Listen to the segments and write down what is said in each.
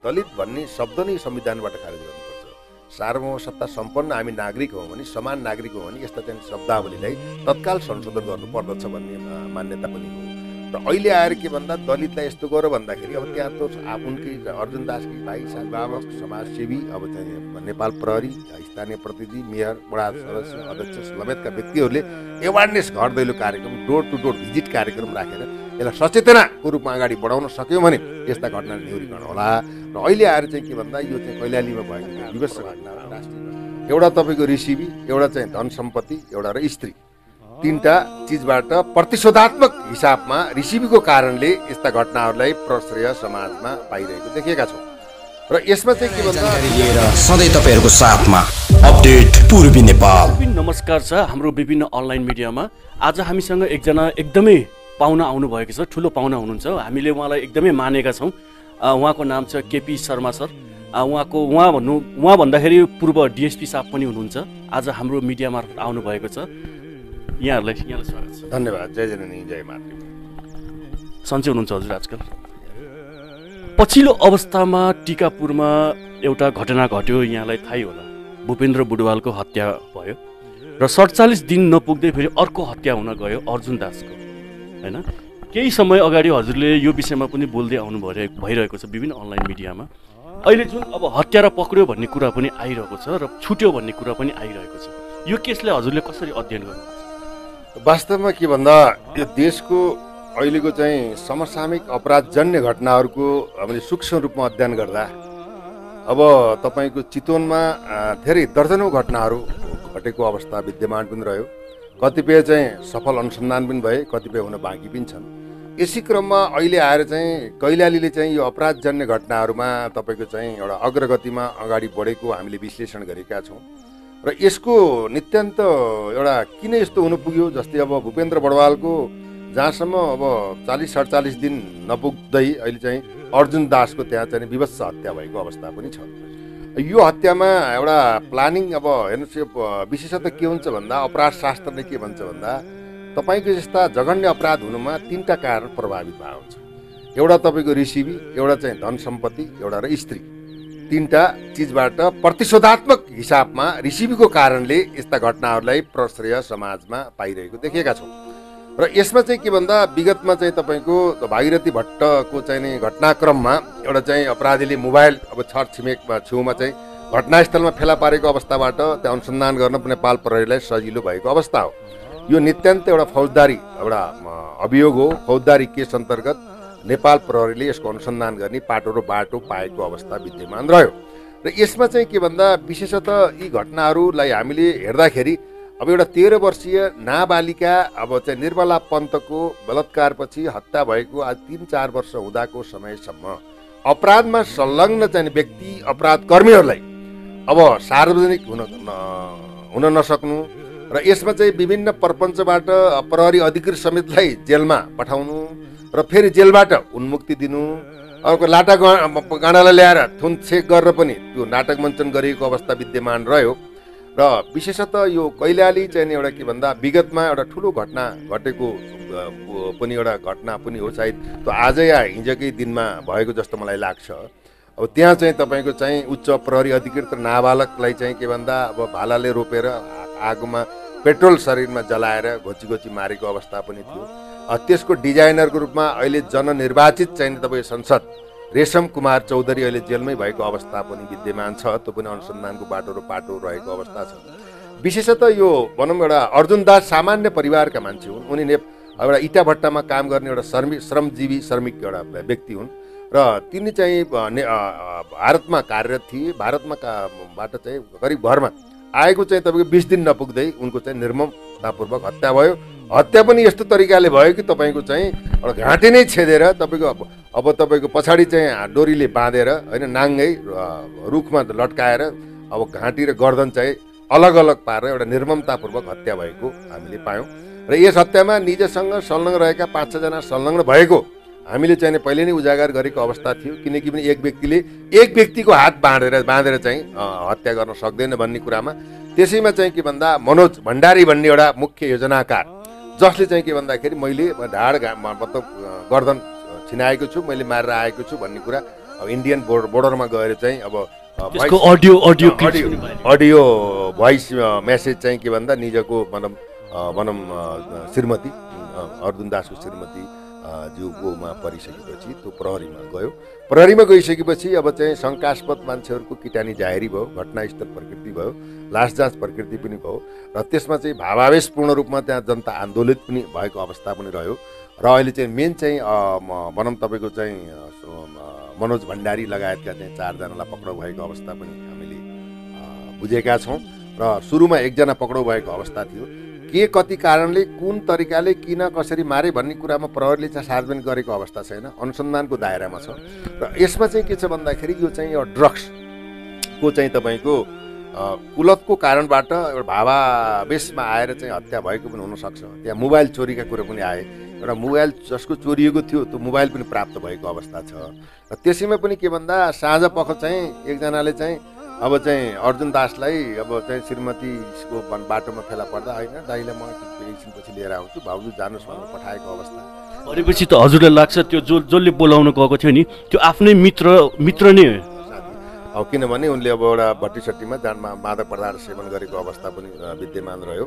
दलित भन्ने शब्द नै संविधानबाट खारेज गर्नुपर्छ। सार्वभौम सत्ता सम्पन्न हामी नागरिक हौँ भने, समान नागरिक हौँ भने यस्ता चाहिँ शब्दावलीलाई तत्काल संशोधन गर्नुपर्दछ भन्ने मान्यता पनि हो। र अहिले आएर के भन्दा दलितलाई यस्तो गर भन्दाखेरि अब त्यहाँ त उनकै अर्जुन दासकी भाइ साथबाबक समाजसेवी, अब चाहिँ नेपाल प्रहरी, स्थानीय प्रतिनिधि, मेयर, वडा सदस्य, अध्यक्ष लगायतका व्यक्तिहरूले एवारनेस घर दैलो कार्यक्रम, डोर टु डोर भिजिट कार्यक्रम राखेर यसलाई सचेतनाको रूपमा अगाडि बढाउन सक्यौँ भने यस्ता घटना न्यूनीकरण होला। र अहिले आएर चाहिँ के भन्दा यो चाहिँ कैलालीमा भएको विवश घटना राष्ट्रिय एउटा तपाईँको रिसिभी, एउटा चाहिँ धन सम्पत्ति, एउटा र स्त्री, तीनटा चिजबाट प्रतिशोधात्मक हिसाबमा रिसिभीको कारणले यस्ता घटनाहरूलाई प्रश्रय समाजमा पाइरहेको देखेका छौँ। र यसमा चाहिँ के भन्दा सधैँ तपाईहरुको साथमा अपडेट पूर्वी नेपाल। नमस्कार छ हाम्रो विभिन्न अनलाइन मिडियामा। आज हामीसँग एकजना एकदमै पाहुना आउनु भएको छ, ठुलो पाहुना हुनुहुन्छ। हामीले उहाँलाई एकदमै मानेका छौँ। उहाँको नाम छ केपी शर्मा सर। उहाँ भन्दाखेरि पूर्व डिएसपी साहब पनि हुनुहुन्छ। आज हाम्रो मिडिया मार्फत आउनु भएको छ। यहाँलाई स्वागत छ। धन्यवाद। जय जननी जय मातृ। सन्चै हुनुहुन्छ हजुर? आजकल पछिल्लो अवस्थामा टिकापुरमा एउटा घटना घट्यो, यहाँलाई थाहै होला। भूपेन्द्र बुढवालको हत्या भयो र 47 दिन नपुग्दै फेरि अर्को हत्या हुन गयो अर्जुन दासको, हैन? केही समय अगाडि हजुरले यो विषयमा पनि बोल्दै आउनु भइरहेको छ विभिन्न अनलाइन मिडियामा। अहिले जुन अब हत्यारा पक्रियो भन्ने कुरा पनि आइरहेको छ र छुट्यो भन्ने कुरा पनि आइरहेको छ। यो केसलाई हजुरले कसरी अध्ययन गर्नुहुन्छ? वास्तवमा के भन्दा यो देशको अहिलेको चाहिँ समसामयिक अपराधजन्य घटनाहरूको हामीले सूक्ष्म रूपमा अध्ययन गर्दा अब तपाईँको चितवनमा धेरै दर्जनौँ घटनाहरू घटेको अवस्था विद्यमान पनि रह्यो। कतिपय चाहिँ सफल अनुसन्धान पनि भए, कतिपय हुन बाँकी पनि छन्। यसै क्रममा अहिले आएर चाहिँ कैलालीले चाहिँ यो अपराधजन्य घटनाहरूमा तपाईँको चाहिँ एउटा अग्रगतिमा अगाडि बढेको हामीले विश्लेषण गरेका छौँ। र यसको नित्यन्त एउटा किन यस्तो हुनु पुग्यो, जस्तै अब भूपेन्द्र बडवालको जहाँसम्म अब 40-47 दिन नपुग्दै अहिले चाहिँ अर्जुन दासको त्यहाँ चाहिँ विवश हत्या भएको अवस्था पनि छ। यो हत्यामा एउटा प्लानिङ, अब हेर्नुहोस् यो विशेषतः के हुन्छ भन्दा अपराध शास्त्रले के भन्छ भन्दा तपाईँको यस्ता जघन्य अपराध हुनुमा 3टा कारण प्रभावित भएको हुन्छ। एउटा तपाईँको रिसिभी, एउटा चाहिँ धन सम्पत्ति, एउटा र स्त्री, 3टा चिजबाट प्रतिशोधात्मक हिसाबमा रिसिभीको कारणले यस्ता घटनाहरूलाई प्रश्रय समाजमा पाइरहेको देखेका छौँ। र यसमा चाहिँ के भन्दा विगतमा चाहिँ तपाईँको भागीरथी भट्टको चाहिँ नि घटनाक्रममा एउटा चाहिँ अपराधीले मोबाइल अब छरछिमेकमा छेउमा चाहिँ घटनास्थलमा फेला पारेको अवस्थाबाट त्यहाँ अनुसन्धान गर्न नेपाल प्रहरीलाई सजिलो भएको अवस्था हो। यो नित्यन्त एउटा फौजदारी एउटा अभियोग हो। फौजदारी केस अन्तर्गत नेपाल प्रहरीले यसको अनुसन्धान गर्ने पाटो र बाटो पाएको अवस्था विद्यमान रह्यो। र यसमा चाहिँ के भन्दा विशेषतः यी घटनाहरूलाई हामीले हेर्दाखेरि अब एउटा 13 वर्षीय नाबालिका अब चाहिँ निर्मला पन्तको बलात्कारपछि हत्या भएको आज 3-4 वर्ष हुँदाको समयसम्म अपराधमा संलग्न चाहिँ व्यक्ति अपराध कर्मीहरूलाई अब सार्वजनिक हुन नसक्नु र यसमा चाहिँ विभिन्न प्रपञ्चबाट प्रहरी अधिकृत समेतलाई जेलमा पठाउनु र फेरि जेलबाट उन्मुक्ति दिनु, अर्को लाटा गाँडालाई ल्याएर थुनछेक गरेर पनि त्यो नाटक मञ्चन गरिएको अवस्था विद्यमान रह्यो। र विशेषतः यो कैलाली चाहिँ एउटा के भन्दा विगतमा एउटा ठुलो घटना घटेको पनि एउटा घटना पनि हो। सायद त्यो आजै या हिजोकै दिनमा भएको जस्तो मलाई लाग्छ। अब त्यहाँ चाहिँ तपाईँको चाहिँ उच्च प्रहरी अधिकृत नाबालकलाई चाहिँ के भन्दा अब भालाले रोपेर आगोमा पेट्रोल शरीरमा जलाएर घोची घोची मारेको अवस्था पनि थियो। त्यसको डिजाइनरको रूपमा अहिले जननिर्वाचित चाहिँ तपाईँ संसद रेशम कुमार चौधरी अहिले जेलमै भएको अवस्था पनि विद्यमान छ। त्यो पनि अनुसन्धानको बाटो र पाटो रहेको अवस्था छ। विशेषतः यो भनौँ एउटा अर्जुन दास सामान्य परिवारका मान्छे हुन्। उनी एउटा इटा भट्टामा काम गर्ने एउटा श्रमजीवी श्रमिक एउटा व्यक्ति हुन् र तिनी चाहिँ भारतमा कार्यरत थिए। भारतबाट चाहिँ करिब घरमा आएको चाहिँ तपाईँको 20 दिन नपुग्दै उनको चाहिँ निर्ममतापूर्वक हत्या भयो। हत्या पनि यस्तो तरिकाले भयो कि तपाईँको चाहिँ एउटा घाँटी नै छेदेर तपाईँको अब तपाईँको पछाडि चाहिँ डोरीले बाँधेर होइन नाङ्गै रुखमा लट्काएर अब घाँटी र गर्दन चाहिँ अलग अलग पारेर एउटा निर्ममतापूर्वक हत्या भएको हामीले पायौँ। र यस हत्यामा निजसँग संलग्न रहेका 5-6 जना संलग्न भएको हामीले चाहिँ पहिले नै उजागर गरेको अवस्था थियो। किनकि पनि एक व्यक्तिले एक व्यक्तिको हात बाँधेर चाहिँ हत्या गर्न सक्दैन भन्ने कुरामा त्यसैमा चाहिँ के भन्दा मनोज भण्डारी भन्ने एउटा मुख्य योजनाकार, जसले चाहिँ के भन्दाखेरि मैले ढाड मतलब गर्दन छिनाएको छु, मैले मारेर आएको छु भन्ने कुरा अब इन्डियन बोर्डरमा गएर चाहिँ अब त्यसको अडियो क्लिप्स पनि भयो। अडियो भोइस मेसेज चाहिँ के भन्दा निजको भनौँ श्रीमती अर्जुन दासको श्रीमती ज्यूकोमा परिसकेपछि त्यो प्रहरीमा गयो। प्रहरीमा गइसकेपछि अब चाहिँ शङ्कास्पद मान्छेहरूको किटानी जाहेरी भयो, घटनास्थल प्रकृति भयो, लास जाँच प्रकृति पनि भयो र त्यसमा चाहिँ भावावेशपूर्ण रूपमा त्यहाँ जनता आन्दोलित पनि भएको अवस्था पनि रह्यो। र अहिले चाहिँ मेन चाहिँ भनौँ तपाईँको चाहिँ मनोज भण्डारी लगायतका चाहिँ 4 जनालाई पक्राउ भएको अवस्था पनि हामीले बुझेका छौँ। र सुरुमा 1 जना पक्राउ भएको अवस्था थियो। के कति कारणले कुन तरिकाले किन कसरी मारे भन्ने कुरामा प्रहरीले चाहिँ सार्वजनिक गरेको अवस्था छैन, अनुसन्धानको दायरामा छ। र यसमा चाहिँ के छ भन्दाखेरि यो चाहिँ यो ड्रग्सको चाहिँ तपाईँको कुलतको कारणबाट एउटा भावावेशमा आएर चाहिँ हत्या भएको पनि हुनसक्छ। त्यहाँ मोबाइल चोरीका कुरा पनि आए। एउटा मोबाइल जसको चोरिएको थियो त्यो मोबाइल पनि प्राप्त भएको अवस्था छ। र त्यसैमा पनि के भन्दा साँझ पख चाहिँ एकजनाले चाहिँ अब चाहिँ अर्जुन दासलाई अब चाहिँ श्रीमतीको बाटोमा फेला पर्दा होइन दाइलाई म एकछिनपछि लिएर आउँछु भाउजू जानुहोस् भनेर पठाएको अवस्था भनेपछि त हजुरलाई लाग्छ त्यो जसले बोलाउन गएको थियो नि त्यो आफ्नै मित्र नै हो। अब किनभने उनले अब एउटा भट्टीसट्टीमा जानमा मादक पदार्थ सेवन गरेको अवस्था पनि विद्यमान रह्यो।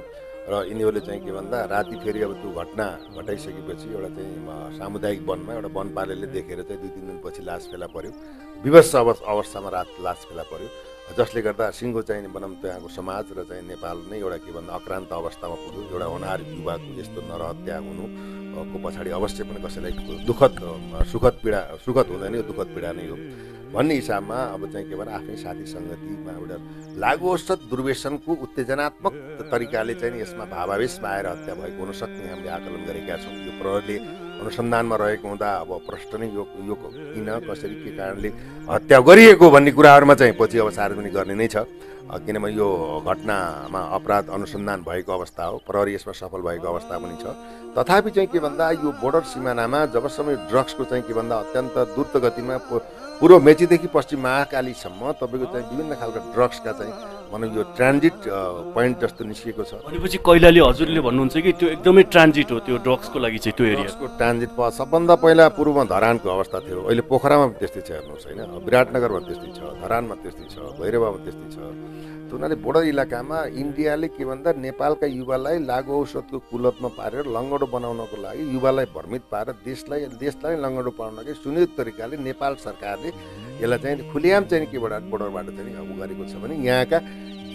र यिनीहरूले चाहिँ के भन्दा राति फेरि अब त्यो घटना घटाइसकेपछि एउटा चाहिँ सामुदायिक वनमा एउटा वनपालेले देखेर चाहिँ 2-3 दिनपछि लास फेला पर्यो। विवश अवस्थामा लास फेला पर्यो, जसले गर्दा सिङ्गो चाहिँ भनौँ त्यहाँको समाज र चाहिँ नेपाल नै एउटा के भन्दा अक्रान्त अवस्थामा पुग्यो। एउटा होनहार युवाको यस्तो नरहत्या हुनुको पछाडि अवश्य पनि कसैलाई सुखद पीडा सुखद हुँदैन, यो दुःखद पीडा नै हो भन्ने हिसाबमा अब चाहिँ के भन्छ आफ्नै साथी सङ्गतिमा एउटा लागु औषध दुर्व्यसनको उत्तेजनात्मक तरिकाले चाहिँ यसमा भावावेशमा आएर हत्या भएको हुनसक्ने हामीले आकलन गरेका छौँ। यो प्रहरीले अनुसन्धानमा रहेको हुँदा अब प्रश्न नै यो किन कसरी के कारणले हत्या गरिएको भन्ने कुराहरूमा चाहिँ पछि अब सार्वजनिक गर्ने नै छ। किनभने यो घटनामा अपराध अनुसन्धान भएको अवस्था हो, प्रहरी यसमा सफल भएको अवस्था पनि छ। तथापि चाहिँ के भन्दा यो बोर्डर सिमानामा जबसम्म ड्रग्सको चाहिँ के भन्दा अत्यन्त द्रुत गतिमा पूर्व मेचीदेखि पश्चिम महाकालीसम्म तपाईँको चाहिँ विभिन्न खालका ड्रग्सका चाहिँ भनौँ यो ट्रान्जिट पोइन्ट जस्तो निस्किएको छ। भनेपछि कैलाली हजुरले भन्नुहुन्छ कि त्यो एकदमै ट्रान्जिट हो त्यो ड्रग्सको लागि चाहिँ त्यो एरियाको ट्रान्जिट सबभन्दा पहिला पूर्वमा धरानको अवस्था थियो, अहिले पोखरामा पनि त्यस्तै छ हेर्नुहोस् होइन, विराटनगरमा त्यस्तै छ, धरानमा त्यस्तै छ, भैरवामा त्यस्तै छ। त्यो हुनाले बोर्डर इलाकामा इन्डियाले के भन्दा नेपालका युवालाई लागु औषधको कुलतमा पारेर लङ्गडो बनाउनको लागि युवालाई भ्रमित पारेर देशलाई लङ्गडो बनाउनकै सुनियोजित तरिकाले नेपाल सरकारले यसलाई चाहिँ खुलेआम चाहिँ के बोर्डरबाट चाहिँ अब गरेको छ भने यहाँका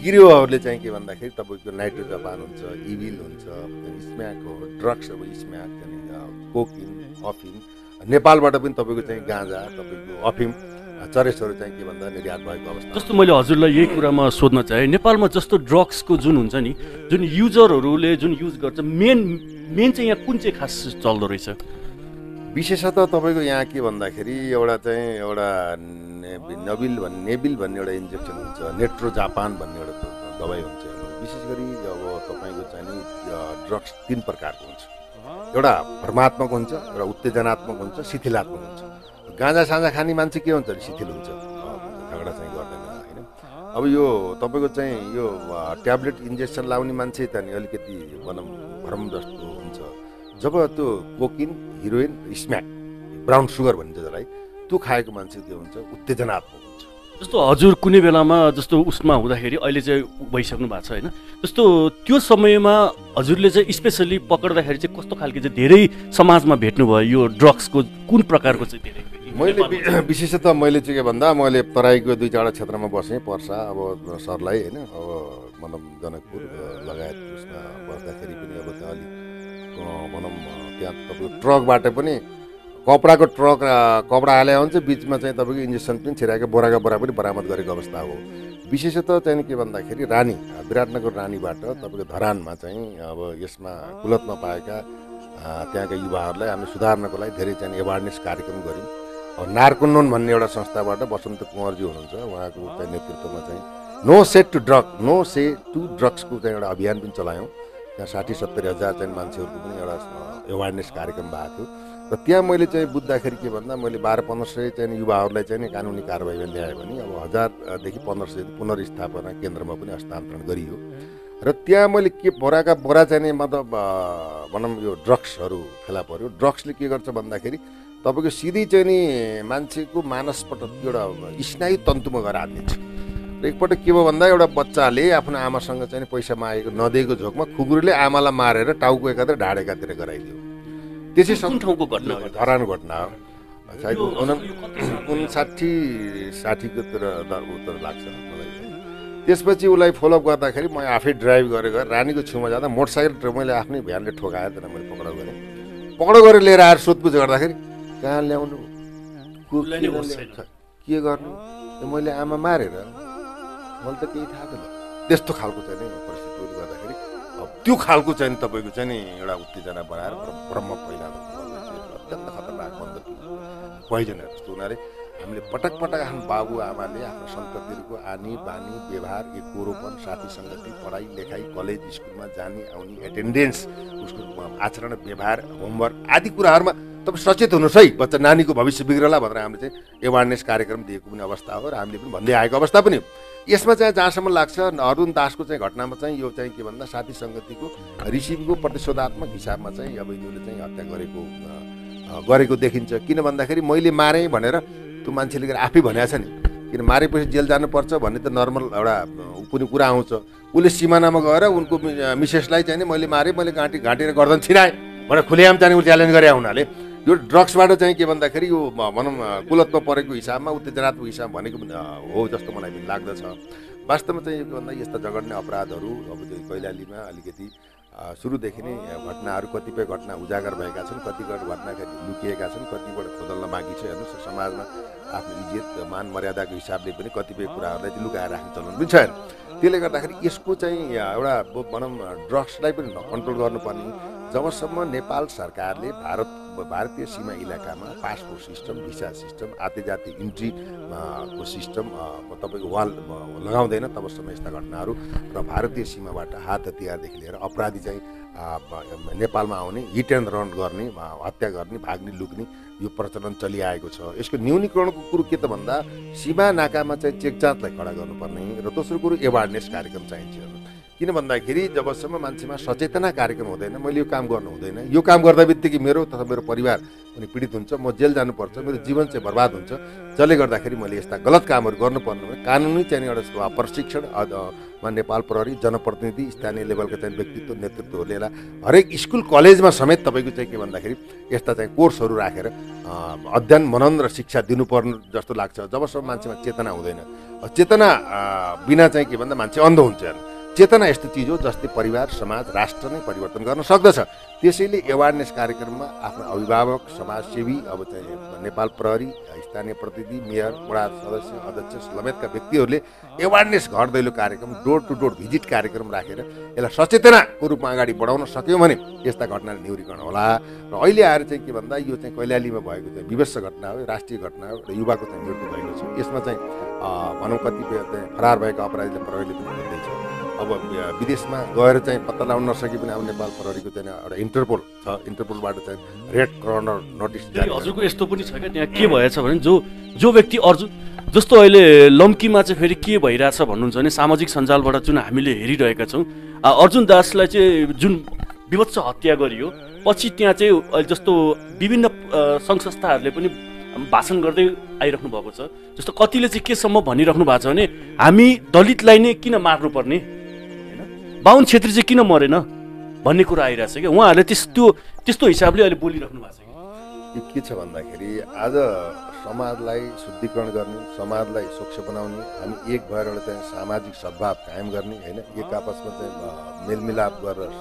गिरोहहरूले चाहिँ के भन्दाखेरि तपाईँको नाइट्रोजापान हुन्छ, इभिल हुन्छ, स्म्याक हो, ड्रग्स अब स्म्याक चाहिँ कोकिन, अफिम, नेपालबाट पनि तपाईँको चाहिँ गाँजा, तपाईँको अफिम चरेसहरू चाहिँ के भन्दा निर्यात भएको अवस्था। जस्तो मैले हजुरलाई यही कुरामा सोध्न चाहेँ, नेपालमा जस्तो ड्रग्सको जुन हुन्छ नि जुन युजरहरूले जुन युज गर्छ मेन चाहिँ यहाँ कुन चाहिँ खास चल्दो रहेछ? विशेषतः तपाईँको यहाँ के भन्दाखेरि एउटा नेबिल भन्ने एउटा इन्जेक्सन हुन्छ, नेट्रोजापान भन्ने एउटा दबाई हुन्छ। विशेष गरी अब तपाईँको चाहिँ नि ड्रग्स 3 प्रकारको हुन्छ, एउटा भ्रमात्मक हुन्छ, एउटा उत्तेजनात्मक हुन्छ, शिथिलात्मक हुन्छ। गाँजा साँझा खाने मान्छे के हुन्छ शिथिल हुन्छ, झगडा चाहिँ गर्दैन होइन। अब यो तपाईँको चाहिँ यो ट्याब्लेट इन्जेक्सन लाउने मान्छे त नि अलिकति भनौँ भ्रम जस्तो हुन्छ। जब त्यो कोकिन, हिरोइन, स्म्याक, ब्राउन सुगर भनिन्छ जसलाई, त्यो खाएको मान्छे के हुन्छ उत्तेजनात्मक हुन्छ। जस्तो हजुर कुनै बेलामा जस्तो उसमा हुँदाखेरि अहिले चाहिँ भइसक्नु भएको छ होइन, जस्तो त्यो समयमा हजुरले चाहिँ स्पेसली पक्र्दाखेरि चाहिँ कस्तो खालको चाहिँ धेरै समाजमा भेट्नुभयो यो ड्रग्सको कुन प्रकारको चाहिँ धेरै? मैले विशेषतः मैले चाहिँ के भन्दा मैले तराईको 2-4 क्षेत्रमा बसेँ, पर्सा अब सरलाई होइन, अब भनौँ जनकपुर लगायत उसमा बस्दाखेरि पनि अब त्यहाँ अलिक भनौँ त्यहाँ तपाईँको ट्रकबाट पनि कपडाको ट्रक कपडा हाले हुन्छ, बिचमा चाहिँ तपाईँको इन्जेक्सन पनि छिराएको बोराका बोरा पनि बरामद गरेको अवस्था हो। विशेषतः चाहिँ के भन्दाखेरि विराटनगर रानीबाट तपाईँको धरानमा चाहिँ अब यसमा कुलतमा पाएका त्यहाँका युवाहरूलाई हामी सुधार्नको लागि धेरै चाहिँ एवारनेस कार्यक्रम गऱ्यौँ। नार्कोनोन भन्ने एउटा संस्थाबाट वसन्त कुँवरजी हुनुहुन्छ, उहाँको चाहिँ नेतृत्वमा चाहिँ नो से टु ड्रग्सको चाहिँ एउटा अभियान पनि चलायौँ। त्यहाँ 60-70 हजार चाहिँ मान्छेहरूको पनि एउटा एवारनेस कार्यक्रम भएको थियो। र त्यहाँ मैले चाहिँ बुझ्दाखेरि के भन्दा मैले 1200-1500 चाहिँ युवाहरूलाई चाहिँ कानुनी कारबाहीमा ल्याएँ भने अब 1000 देखि 1500 पुनर्स्थापना केन्द्रमा पनि हस्तान्तरण गरियो। र त्यहाँ मैले के बोराका बोरा चाहिँ मतलब भनौँ यो ड्रग्सहरू फेला पर्यो। ड्रग्सले के गर्छ भन्दाखेरि तपाईँको सिधै चाहिँ नि मान्छेको मानसपट एउटा स्नायु तन्तुमा गएर हानिन्छ। र एकपल्ट के भयो भन्दा एउटा बच्चाले आफ्नो आमासँग चाहिँ पैसा मागेको नदिएको झोकमा खुकुरीले आमालाई मारेर टाउको एकातिर ढाड एकातिर गराइदियो। त्यसै कुन ठाउँको घटना हो? धरान घटना हो। सायद 59-60को उत्तर लाग्छ मलाई। त्यसपछि उसलाई फलोअप गर्दाखेरि म आफै ड्राइभ गरेर रानीको छेउमा जाँदा मोटरसाइकल मैले आफ्नै भ्यानले ठोकाएर त्यसलाई मैले पक्राउ गरेँ। पक्राउ गरेर लिएर आएर सोधपुछ गर्दाखेरि कहाँ ल्याउनु, के गर्नु, मैले आमा मारेर, मैले त केही थाहा छैन। त्यस्तो खालको चाहिँ नि परिस्थितिले गर्दाखेरि त्यो खालको चाहिँ तपाईँको चाहिँ नि एउटा उत्तेजना बढाएर ब्रह्म पहिलाको अत्यन्त खतरनाक बन्द पोइजनहरू जस्तो हुनाले हामीले पटक पटक आफ्नो बाबु आमाले आफ्नो सन्ततिहरूको आनी बानी व्यवहार एकोरोपन साथी सङ्गति पढाइ लेखाइ कलेज स्कुलमा जाने आउने एटेन्डेन्स उसको आचरण व्यवहार होमवर्क आदि कुराहरूमा तपाईँ सचेत हुनुहोस् है। बच्चा नानीको भविष्य बिग्रला भनेर हामीले चाहिँ एवारनेस कार्यक्रम दिएको पनि अवस्था हो र हामीले पनि भन्दै आएको अवस्था पनि हो। यसमा चाहिँ जहाँसम्म लाग्छ अरुण दासको चाहिँ घटनामा चाहिँ यो चाहिँ के भन्दा साथी सङ्गतिको रिसिभको प्रतिशोधात्मक हिसाबमा चाहिँ अब यिनीहरूले चाहिँ हत्या गरेको देखिन्छ। किन भन्दाखेरि मैले मारेँ भनेर त्यो मान्छेले आफै भनेको छ नि, किन मारेपछि जेल जानुपर्छ भन्ने त नर्मल एउटा पनि कुरा आउँछ। उसले सिमानामा गएर उनको मिसेसलाई चाहिँ मैले मारेँ, मैले घाँटेर गर्दन छिराएँ भनेर खुलेआम चाहिँ उसले च्यालेन्ज गरे हुनाले यो ड्रग्सबाट चाहिँ के भन्दाखेरि यो भनौँ कुलतमा परेको हिसाबमा उत्तेजनात्मक हिसाब भनेको हो जस्तो मलाई पनि लाग्दछ। वास्तवमा चाहिँ यो भन्दा यस्ता जघन्य अपराधहरू अब चाहिँ कैलालीमा अलिकति सुरुदेखि नै घटनाहरू कतिपय घटना उजागर भएका छन्, कतिपय घटना लुकिएका छन्, कतिपय खोदल्न बाँकी छ। हेर्नुहोस् समाजमा आफ्नो इज्जत मान मर्यादाको हिसाबले पनि कतिपय कुराहरूलाई चाहिँ लुकाएर राख्ने चलन पनि छैन। त्यसले गर्दाखेरि यसको चाहिँ एउटा भनौँ ड्रग्सलाई पनि कन्ट्रोल गर्नुपर्ने जबसम्म नेपाल सरकारले भारतीय सीमा इलाकामा पासपोर्ट सिस्टम, भिसा सिस्टम, आते इन्ट्री को सिस्टम तपाईँको वाल लगाउँदैन तबसम्म यस्ता घटनाहरू र भारतीय सीमाबाट हात हतियारदेखि लिएर अपराधी चाहिँ नेपालमा आउने हिट एन्ड रन गर्ने, हत्या गर्ने, भाग्ने, लुक्ने यो प्रचलन चलिआएको छ। यसको न्यूनीकरणको कुरो के त भन्दा सीमा नाकामा चाहिँ चेक जाँचलाई कडा गर्नुपर्ने र दोस्रो कुरो एवारनेस कार्यक्रम चाहिन्छ। किन भन्दाखेरि जबसम्म मान्छेमा सचेतना कार्यक्रम हुँदैन, मैले यो काम गर्नु हुँदैन, यो काम गर्दा बित्तिकै मेरो तथा मेरो परिवार पनि पीडित हुन्छ, म जेल जानुपर्छ, मेरो जीवन चाहिँ बर्बाद हुन्छ, जसले गर्दाखेरि मैले यस्ता गलत कामहरू गर्नुपर्ने भने कानुनी चाहिँ एउटा प्रशिक्षण नेपाल प्रहरी, जनप्रतिनिधि, स्थानीय लेभलका चाहिँ व्यक्तित्व नेतृत्वहरूले हरेक स्कुल कलेजमा समेत तपाईँको चाहिँ के भन्दाखेरि यस्ता चाहिँ कोर्सहरू राखेर अध्ययन मनन र शिक्षा दिनुपर्ने जस्तो लाग्छ। जबसम्म मान्छेमा चेतना हुँदैन, चेतना बिना चाहिँ के भन्दा मान्छे अन्ध हुन्छ। चेतना यस्तो चिज हो जसले परिवार, समाज, राष्ट्र नै परिवर्तन गर्न सक्दछ। त्यसैले एवारनेस कार्यक्रममा आफ्नो अभिभावक, समाजसेवी, अब चाहिँ नेपाल प्रहरी, स्थानीय प्रतिनिधि, मेयर, वडा सदस्य, अध्यक्ष लगायतका व्यक्तिहरूले एवारनेस घर दैलो कार्यक्रम, डोर टु डोर भिजिट कार्यक्रम राखेर यसलाई सचेतनाको रूपमा अगाडि बढाउन सक्यौँ भने यस्ता घटनाले न्यूनीकरण होला। र अहिले आएर चाहिँ के भन्दा यो चाहिँ कैलालीमा भएको चाहिँ विवश घटना हो, राष्ट्रिय घटना हो र युवाको चाहिँ मृत्यु भएको छ। यसमा चाहिँ भनौँ कतिपय चाहिँ फरार भएका अपराधीले प्रहरीले पनि भन्दैछ। अब विदेशमा गएर चाहिँ पत्ता लगाउन नसके पनि अब नेपाल प्रहरीको चाहिँ एउटा इन्टरपोल छ, इन्टरपोलबाट चाहिँ रेड कर्नर नोटिस जारी। हजुरको यस्तो पनि छ क्या, त्यहाँ के भएछ भने जो व्यक्ति अर्जुन जस्तो अहिले लम्कीमा चाहिँ फेरि के भइरहेछ भन्नुहुन्छ भने सामाजिक सञ्जालबाट जुन हामीले हेरिरहेका छौँ, अर्जुन दासलाई चाहिँ जुन विभत्स हत्या गरियो पछि त्यहाँ चाहिँ अहिले जस्तो विभिन्न सङ्घ संस्थाहरूले पनि भाषण गर्दै आइराख्नु भएको छ। जस्तो कतिले चाहिँ केसम्म भनिराख्नु भएको छ भने हामी दलितलाई नै किन मार्नुपर्ने, बाहुन छेत्री चाहिँ किन मरेन भन्ने कुरा आइरहेछ क्या। उहाँहरूले त्यस्तो हिसाबले अहिले बोलिराख्नु भएको छ। यो के छ भन्दाखेरि आज समाजलाई शुद्धिकरण गर्ने, समाजलाई स्वच्छ बनाउने, हामी एक भएर एउटा चाहिँ सामाजिक सद्भाव कायम गर्ने होइन, एक आपसमा चाहिँ मेलमिलाप गरेर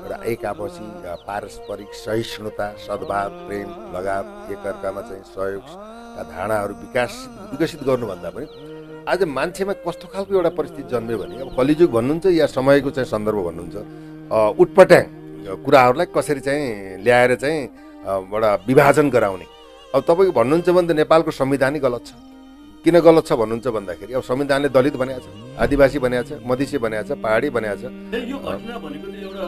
एउटा एक आपसी पारस्परिक सहिष्णुता, सद्भाव, प्रेम, लगाव, एकअर्कामा चाहिँ सहयोगका धारणाहरू विकसित गर्नुभन्दा पनि आज मान्छेमा कस्तो खालको एउटा परिस्थिति जन्म्यो भने अब कलिजुग भन्नुहुन्छ या समयको चाहिँ सन्दर्भ भन्नुहुन्छ, उटपट्याङ कुराहरूलाई कसरी चाहिँ ल्याएर चाहिँ एउटा विभाजन गराउने। अब तपाईँको भन्नुहुन्छ भने त नेपालको संविधानै गलत छ। किन गलत छ भन्नुहुन्छ भन्दाखेरि अब संविधानले दलित बनाएको छ, आदिवासी बनाएको छ, मधेसी बनाएको छ, पहाडी बनाएको छ। यो घटना भनेको एउटा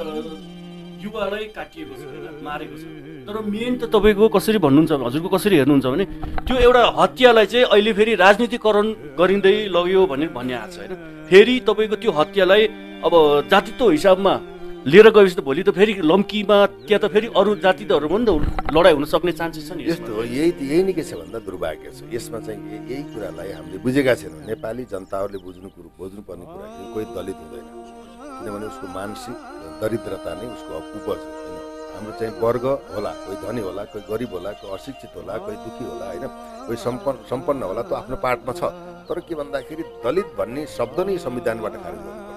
युवालाई काटिएको छ, मारेको छ। तर मेन त तपाईँको कसरी भन्नुहुन्छ, हजुरको कसरी हेर्नुहुन्छ भने त्यो एउटा हत्यालाई चाहिँ अहिले फेरि राजनीतिकरण गरिँदै लग्यो भन्ने आएको छ होइन। फेरि तपाईँको त्यो हत्यालाई अब जातित्व हिसाबमा लिएर गएपछि त भोलि त फेरि लम्कीमा त्यहाँ त फेरि अरू जातिहरूमा नि त लडाइँ हुन सक्ने चान्सेस छ नि यस्तो हो। यही नै के छ भन्दा दुर्भाग्य छ। यसमा चाहिँ यही कुरालाई हामीले बुझेका छैनौँ। नेपाली जनताहरूले बुझ्नुपर्ने कुरा कि कोही दलित हुँदैन, किनभने उसको मानसिक दरिद्रता नै उसको उपज हो होइन। हाम्रो चाहिँ वर्ग होला, कोही धनी होला, कोही गरिब होला, कोही अशिक्षित होला, कोही दुःखी होला होइन, कोही सम्पन्न होला, त्यो आफ्नो पार्टमा छ। तर के भन्दाखेरि दलित भन्ने शब्द नै संविधानबाट खारेज गर्नुपर्छ।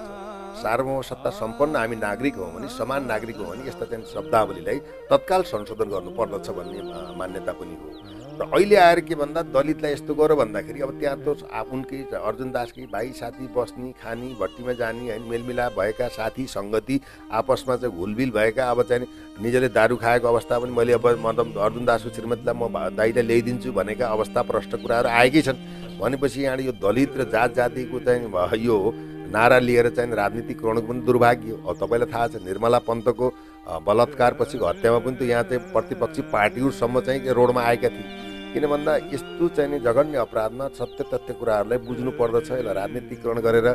सार्वभौम सत्ता सम्पन्न हामी नागरिक हौँ भने, समान नागरिक हौँ भने यस्ता चाहिँ शब्दावलीलाई तत्काल संशोधन गर्नुपर्दछ भन्ने मान्यता पनि हो। र अहिले आएर के भन्दा दलितलाई यस्तो गर भन्दाखेरि अब त्यहाँ त उनकै अर्जुन दासकै भाइ साथी बस्ने खाने भट्टीमा जाने होइन, मेलमिलाप भएका साथी सङ्गति आपसमा चाहिँ घुलबिल भएका, अब चाहिँ निजले दारू खाएको अवस्था पनि मैले अब मतलब अर्जुन दासको श्रीमतीलाई म दाइलाई ल्याइदिन्छु भनेका अवस्था प्रष्ट कुराहरू आएकै छन्। भनेपछि यहाँ यो दलित र जात जातिको चाहिँ यो नारा लिएर चाहिँ राजनीतिक गर्नुको पनि दुर्भाग्य हो। अब तपाईँलाई थाहा छ निर्मला पन्तको बलात्कारपछिको हत्यामा पनि त यहाँ चाहिँ प्रतिपक्षी पार्टीहरूसम्म चाहिँ रोडमा आएका थिए। किन भन्दा यस्तो चाहिँ जघन्य अपराधमा सत्य तथ्य कुराहरूलाई बुझ्नु पर्दछ। यसलाई राजनीतिकरण गरेर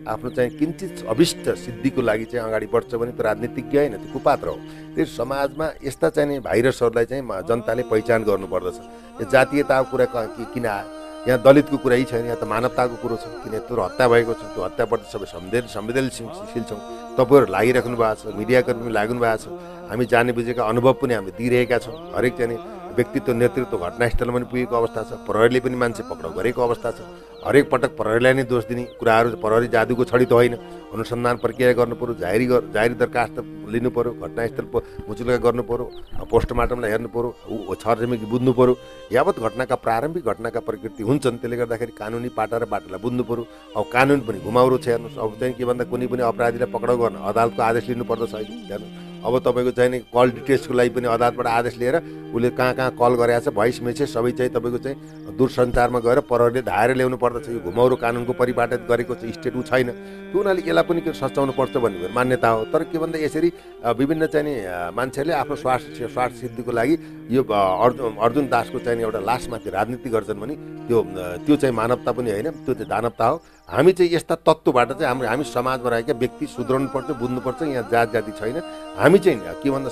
आफ्नो चाहिँ किञ्चित अभिष्ट सिद्धिको लागि चाहिँ अगाडि बढ्छ भने त्यो राजनीतिज्ञ होइन, त्यो कुपात्र हो। त्यो समाजमा यस्ता चाहिँ भाइरसहरूलाई चाहिँ जनताले पहिचान गर्नुपर्दछ। यो जातीयताको कुरा किन आयो? यहाँ दलितको कुरै छैन, यहाँ त मानवताको कुरो छ। किन यत्रो हत्या भएको छ, त्यो हत्याप्रति सबै संवेदनशील छौँ। तपाईँहरू लागिराख्नु भएको छ, मिडियाकर्मी पनि लाग्नु भएको छ। हामी जाने बुझेका अनुभव पनि हामीले दिइरहेका छौँ। हरेक चाहिँ व्यक्तित्व नेतृत्व घटनास्थलमा पनि पुगेको अवस्था छ। प्रहरीले पनि मान्छे पक्राउ गरेको अवस्था छ। हरेक पटक प्रहरीलाई नै दोष दिने कुराहरू, प्रहरी जादुको छडी त होइन। अनुसन्धान प्रक्रिया गर्नु पऱ्यो, जाहेरी दरखास्त लिनु पऱ्यो, घटनास्थल मुचुल्का गर्नु पऱ्यो, पोस्टमार्टमलाई हेर्नु पऱ्यो, छरछिमेकी बुझ्नु पऱ्यो। यावत घटनाका प्रारम्भिक घटनाका प्रकृति हुन्छन्, त्यसले गर्दाखेरि कानुनी पाटा र बाटालाई बुझ्नु पऱ्यो। अब कानुन पनि घुमाउरो छ हेर्नुहोस्। अब चाहिँ के भन्दा कुनै पनि अपराधीलाई पक्राउ गर्न अदालतको आदेश लिनुपर्दछ अहिले हेर्नु। अब तपाईँको चाहिँ कल डिटेल्सको लागि पनि अदालतबाट आदेश लिएर उसले कहाँ कहाँ कल गरेको छ, भोइस मेसेज सबै चाहिँ तपाईँको चाहिँ दूरसञ्चारमा गएर प्रहरीले धाएर ल्याउनु पर्दछ। यो घुमाउरो कानुनको परिपाटित गरेको चाहिँ स्टेट ऊ छैन। त्यो हुनाले यसलाई पनि सच्याउनु पर्छ भन्ने मान्यता हो। तर के भन्दा यसरी विभिन्न चाहिँ मान्छेहरूले आफ्नो स्वार्थ सिद्धिको लागि यो अर्जुन दासको चाहिँ एउटा लासमाथि राजनीति गर्छन् भने त्यो चाहिँ मानवता पनि होइन, त्यो चाहिँ दानवता हो। हामी चाहिँ यस्ता तत्त्वबाट चाहिँ हामी समाजमा रहेका व्यक्ति सुध्रनु पर्छ, बुझ्नुपर्छ। यहाँ जात जाति छैन। हामी चाहिँ के भन्दा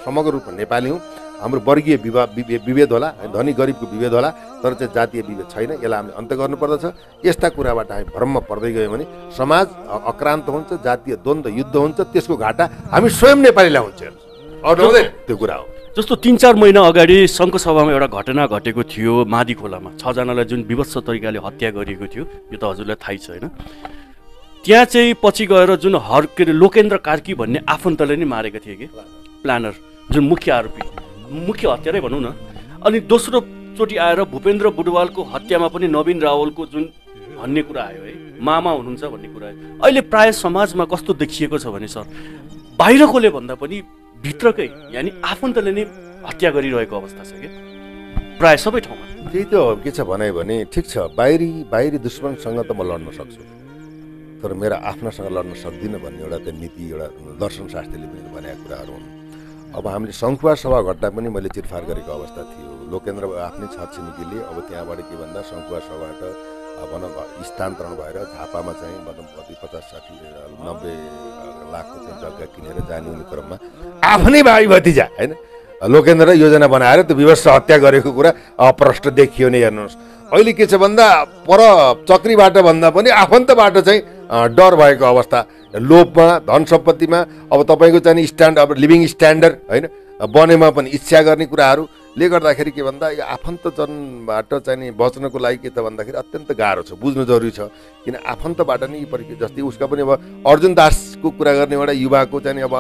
समग्र रूपमा नेपाली हौँ। हाम्रो वर्गीय विभेद होला, धनी गरिबको विभेद होला, तर चाहिँ जातीय विभेद छैन। यसलाई हामीले अन्त्य गर्नुपर्दछ। यस्ता कुराबाट हामी भ्रममा पर्दै गयौँ भने समाज अक्रान्त हुन्छ, जातीय द्वन्द्व युद्ध हुन्छ। त्यसको घाटा हामी स्वयं नेपालीलाई हुन्छ, अरू हुँदैन। त्यो कुरा हो। जस्तो 3-4 महिना अगाडि सङ्घसभामा एउटा घटना घटेको थियो मादी खोलामा। 6 जनालाई जुन विवत्स तरिकाले हत्या गरिएको थियो, यो त हजुरलाई थाहै छ होइन? त्यहाँ चाहिँ पछि गएर जुन के अरे लोकेन्द्र कार्की भन्ने आफन्तले नै मारेका थिए कि प्लानर, जुन मुख्य आरोपी, मुख्य हत्यारै भनौँ न। अनि दोस्रो चोटि आएर भूपेन्द्र बुडवालको हत्यामा पनि नवीन रावलको जुन भन्ने कुरा आयो है, मामा हुनुहुन्छ भन्ने कुरा आयो। अहिले प्राय समाजमा कस्तो देखिएको छ भने सर, बाहिरकोले भन्दा पनि भित्रकै यानि आफन्तले नै हत्या गरिरहेको अवस्था छ कि प्राय सबै ठाउँमा। त्यही त हो। के छ भने ठिक छ, बाहिरी दुश्मनसँग त म लड्न सक्छु, तर मेरा आफ्नासँग लड्न सक्दिनँ भन्ने एउटा त्यो नीति, एउटा दर्शनशास्त्रीले पनि भनेका कुराहरू हुन्। अब हामीले सङ्खुवा सभा घट्दा पनि मैले चिरफार गरेको अवस्था थियो। लोकेन्द्र आफ्नै छरछिमेकीले अब त्यहाँबाट के भन्दा सङ्खुवा सभाबाट भनौँ स्थानान्तरण भएर झापामा चाहिँ भनौँ 50-60-90 लाखको चाहिँ जग्गा किनेर जाने हुने क्रममा आफ्नै भाइ भतिजा होइन लोकेन्द्र योजना बनाएर त्यो विवश हत्या गरेको कुरा अप्रष्ट देखियो नै। हेर्नुहोस् अहिले के छ भन्दा पर चक्रीबाट भन्दा पनि आफन्तबाट चाहिँ डर भएको अवस्था, लोभमा, धन सम्पत्तिमा, अब तपाईँको चाहिँ अब लिभिङ स्ट्यान्डर्ड होइन बनेमा पनि इच्छा गर्ने कुराहरूले गर्दाखेरि के भन्दा यो आफन्तजनबाट चाहिँ बच्नको लागि के त भन्दाखेरि अत्यन्त गाह्रो छ, बुझ्नु जरुरी छ। किन आफन्तबाट नै जस्तै उसका पनि अब अर्जुन दासको कुरा गर्ने एउटा युवाको चाहिँ अब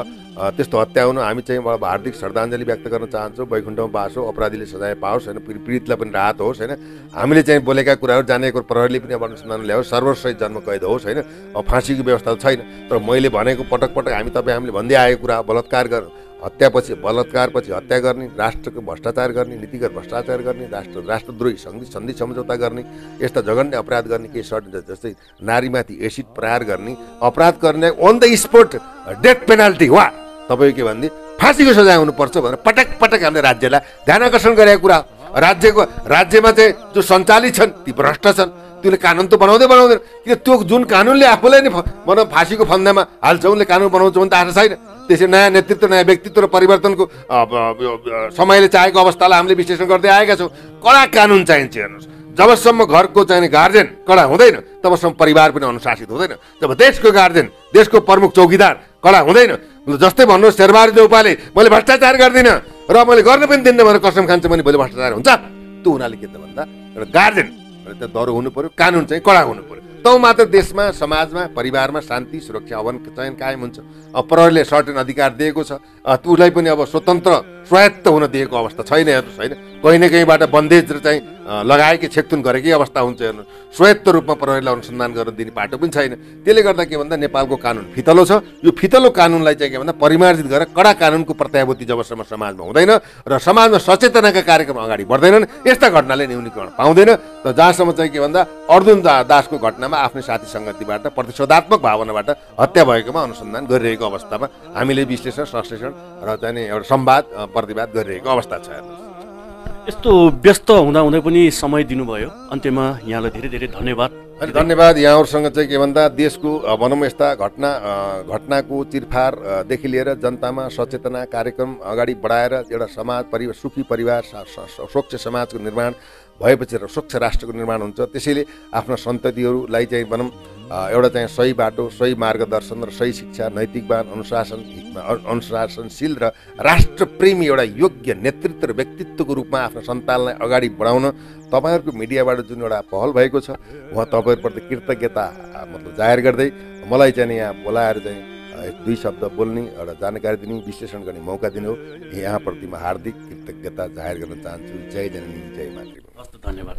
त्यस्तो हत्या हुनु, हामी चाहिँ अब हार्दिक श्रद्धाञ्जली व्यक्त गर्न चाहन्छौँ। वैकुण्ठमा बास हो, अपराधीले सजाय पाओस् होइन, पीडितलाई पनि राहत होस् होइन। हामीले चाहिँ बोलेका कुराहरू जानेको प्रहरीले पनि अब अनुसन्धान ल्याओस्, सर्वसहित जन्म कैद होस् होइन। अब फाँसीको व्यवस्था छैन, तर मैले भनेको पटक पटक हामीले भन्दै आएको कुरा बलात्कार बलात्कारपछि हत्या गर्ने, राष्ट्रको भ्रष्टाचार गर्ने, नीतिगत भ्रष्टाचार गर्ने, राष्ट्रद्रोही सन्धि सम्झौता गर्ने, यस्ता जघन्य अपराध गर्ने, केही सर्ट जस्तै नारीमाथि एसिड प्रहार गर्ने, अपराध गर्ने on the spot death penalty वा तपाईँको के भन्दै फाँसीको सजाय हुनुपर्छ भनेर पटक पटक हामीले राज्यलाई ध्यान आकर्षण गरेको कुरा। राज्यमा चाहिँ जो सञ्चालित छन् ती भ्रष्ट छन्, त्यसले कानुन त बनाउँदैन। किन त्यो जुन कानुनले आफूलाई नै फाँसीको फन्दामा हाल्छ, उनले कानुन बनाउँछ भने त आशा छैन। त्यसै नयाँ नेतृत्व नयाँ व्यक्तित्व र परिवर्तनको समयले चाहेको अवस्थालाई हामीले विश्लेषण गर्दै आएका छौँ। कडा कानुन चाहिन्छ। हेर्नुहोस्, जबसम्म घरको चाहिने गार्जेन कडा हुँदैन तबसम्म परिवार पनि अनुशासित हुँदैन। जब देशको गार्जेन, देशको प्रमुख चौकीदार कडा हुँदैन, जस्तै भन्नुहोस् शेरबहादुर देउपाले मैले भ्रष्टाचार गर्दिनँ र मैले गर्न पनि दिन्न भनेर कसम खान्छ भने भोलि भ्रष्टाचार हुन्छ। त्यो हुनाले के त भन्दा एउटा गार्जेन त्यो दह्रो हुनु पर्यो, कानुन चाहिँ कडा हुनु पर्यो। तब मात्र देशमा, समाजमा, परिवारमा शान्ति सुरक्षा अवन चयन कायम हुन्छ। प्रहरीले सर्टेन अधिकार दिएको छ, उसलाई पनि अब स्वतन्त्र स्वायत्त हुन दिएको अवस्था छैन। हेर्नुहोस्, होइन कहीँ न कहीँबाट बन्देज र चाहिँ लगाएकै छेकथुन गरेकै अवस्था हुन्छ। हेर्नु, स्वायत्त रूपमा प्रहरीलाई अनुसन्धान गर्न दिने पाटो पनि छैन। त्यसले गर्दा के भन्दा नेपालको कानुन फितलो छ। यो फितलो कानुनलाई चाहिँ के भन्दा परिमार्जित गरेर कडा कानुनको प्रत्याभूति जबसम्म समाजमा हुँदैन र समाजमा सचेतनाका कार्यक्रम अगाडि बढ्दैनन्, यस्ता घटनाले न्यूनीकरण पाउँदैन। त जहाँसम्म चाहिँ के भन्दा अर्जुन दासको घटनामा आफ्नै साथी सङ्गतिबाट प्रतिशोधात्मक भावनाबाट हत्या भएकोमा अनुसन्धान गरिरहेको अवस्थामा हामीले विश्लेषण, संश्लेषण र चाहिँ एउटा संवाद प्रतिवाद गरिरहेको अवस्था छ। यस्तो व्यस्त हुँदाहुँदै पनि समय दिनुभयो। अन्त्यमा यहाँलाई धेरै धेरै धन्यवाद। धन्यवाद यहाँहरूसँग चाहिँ के भन्दा देशको भनौँ यस्ता घटनाको चिरफारदेखि लिएर जनतामा सचेतना कार्यक्रम अगाडि बढाएर एउटा समाज सुखी परिवार, स्वच्छ समाजको निर्माण भएपछि स्वच्छ राष्ट्रको निर्माण हुन्छ। त्यसैले आफ्ना सन्ततिहरूलाई चाहिँ भनौँ एउटा चाहिँ सही बाटो, सही मार्गदर्शन र सही शिक्षा, नैतिकवान, अनुशासनशील र राष्ट्रप्रेमी एउटा योग्य नेतृत्व र व्यक्तित्वको रूपमा आफ्नो सन्तानलाई अगाडि बढाउन तपाईँहरूको मिडियाबाट जुन एउटा पहल भएको छ, उहाँ तपाईँहरूप्रति कृतज्ञता मतलब जाहेर गर्दै मलाई चाहिँ यहाँ बोलाएर चाहिँ दुई शब्द बोल्ने, एउटा जानकारी दिने, विश्लेषण गर्ने मौका दिनु हो, यहाँप्रति म हार्दिक कृतज्ञता जाहेर गर्न चाहन्छु। जय जननी, जय मातृभूमि। धन्यवाद।